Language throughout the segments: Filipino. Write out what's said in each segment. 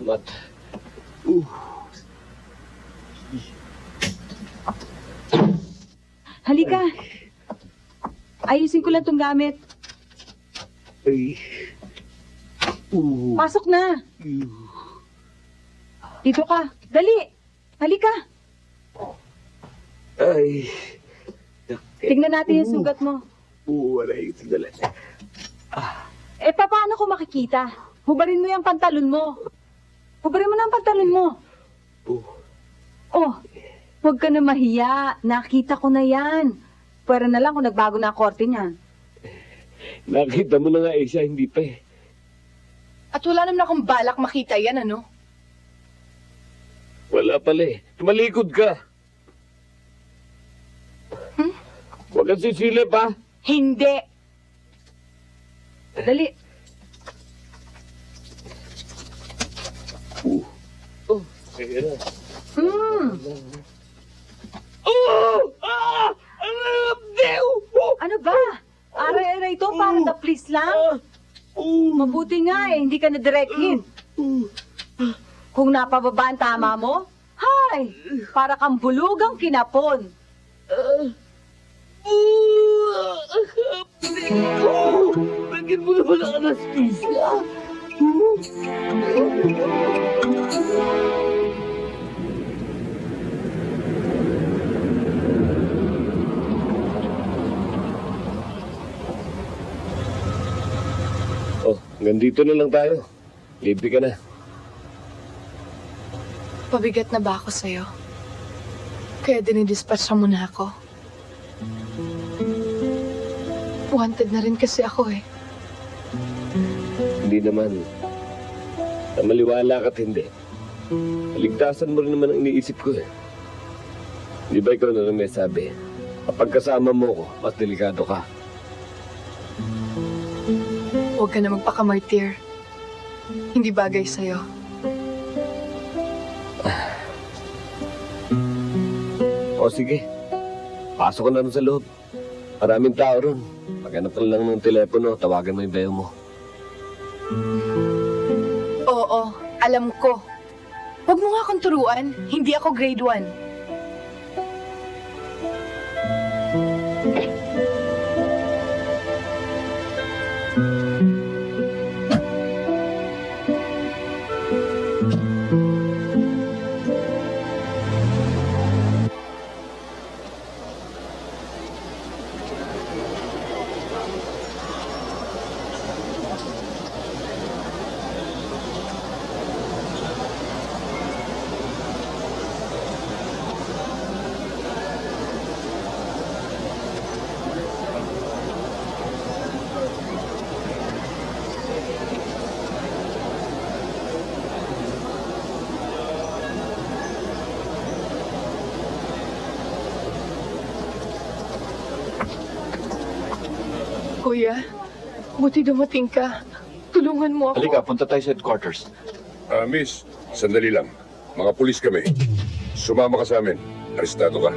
Mat. Halika. Ayusin ko lang tong gamit. Ay. Pasok na. Dito ka. Dali. Halika. Ay. Tignan natin yung sugat mo. Wala yung sandali. Eh, paano ko makikita? Hubarin mo yung pantalon mo. Hubarin mo na ang pantalon mo. Oh, huwag ka na mahiya. Nakita ko na yan. Pwera na lang kung nagbago na ang korte niyan. Nakita mo na nga siya, hindi pa eh. At wala naman akong balak makita yan, ano? Wala pala eh. Tumalikod ka. Huwag kang sisilip ha. Hindi. Dali. Sige na. Ano ba? Aray-aray ito, parang na please lang. Mabuti nga eh, hindi ka na direct hit. Kung napababa ang tama mo, hay, para kang bulugang kinapon. Bakit mo naman ang anesthesia? Oh, hanggang dito na lang tayo. Libre ka na. Pabigat na ba ako sa'yo? Kaya dinidispatch mo na ako. Wanted na rin kasi ako eh. Hindi naman. Na maliwala ka't hindi. Kaligtasan mo rin naman ang iniisip ko eh. Di ba ikaw na rin may sabi? Kapag kasama mo ko, mas delikado ka. Huwag ka na magpakamartir. Hindi bagay sa'yo. O sige, pasok ka na rin sa loob. Maraming tao ron. Maghanap ka lang ng telepono, tawagan mo yung bayo mo. Oo, alam ko. Huwag mo nga akong turuan. Hindi ako grade 1. Kuya, buti dumating ka. Tulungan mo ako. Halika, punta tayo sa headquarters. Miss, sandali lang. Mga pulis kami. Sumama ka sa amin. Arestado ka.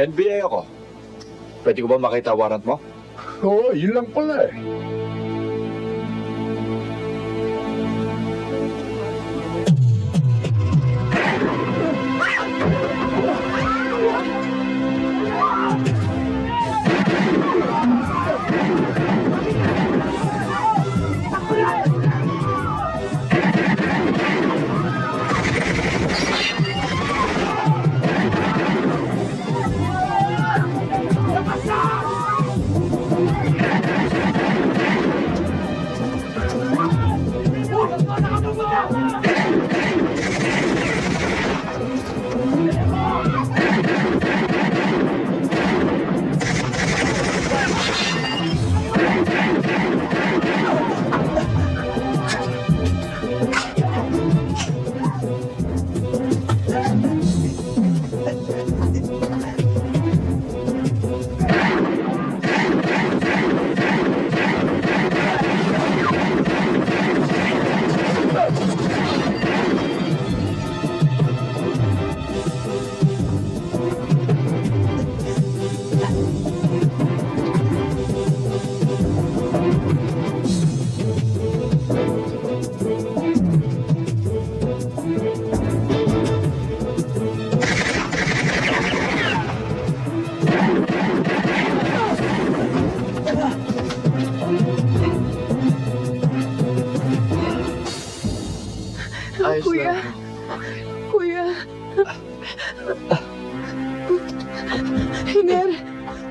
NBI ako. Pwede ko ba makita warrant mo? Oo, yun lang pala eh. Kuya. Kuya. Hiner,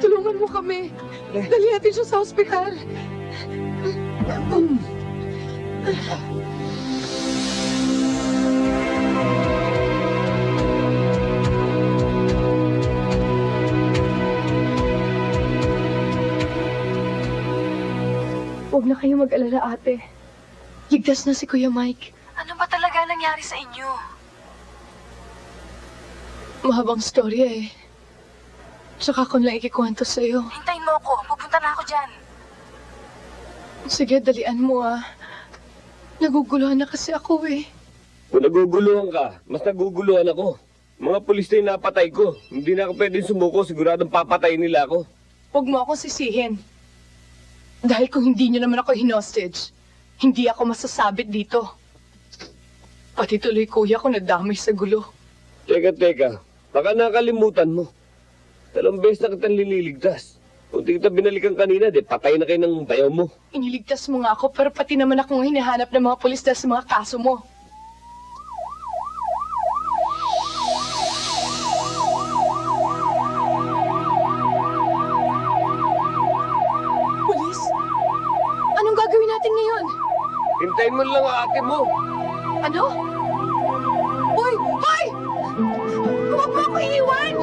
tulungan mo kami. Dali natin siya sa ospital. Huwag na kayong mag-alala, ate. Ligtas na si Kuya Mike. Ano ba talaga nangyari sa inyo? Mahabang storya eh. Tsaka ko lang ikikwento sa'yo. Hintayin mo ako. Pupunta na ako dyan. Sige, dalian mo ah. Naguguluhan na kasi ako eh. Kung naguguluhan ka, mas naguguluhan ako. Mga pulis na yung napatay ko. Hindi na ako pwedeng sumuko. Siguradong papatayin nila ako. Huwag mo akong sisihin. Dahil kung hindi niyo naman ako hinostage, hindi ako masasabit dito. Pati tuloy kuya ko nadamay sa gulo. Teka. Baka nakalimutan mo. 2 beses na kitang lililigtas. Kung di kita binalikan kanina, patay na kayo ng bayaw mo. Iniligtas mo nga ako, pero pati naman akong hinahanap ng mga pulis dahil sa mga kaso mo. Pulis? Anong gagawin natin ngayon? Hintayin mo lang ang ate mo. Ano? Hoy! Hoy! Huwag mo ako iiwan!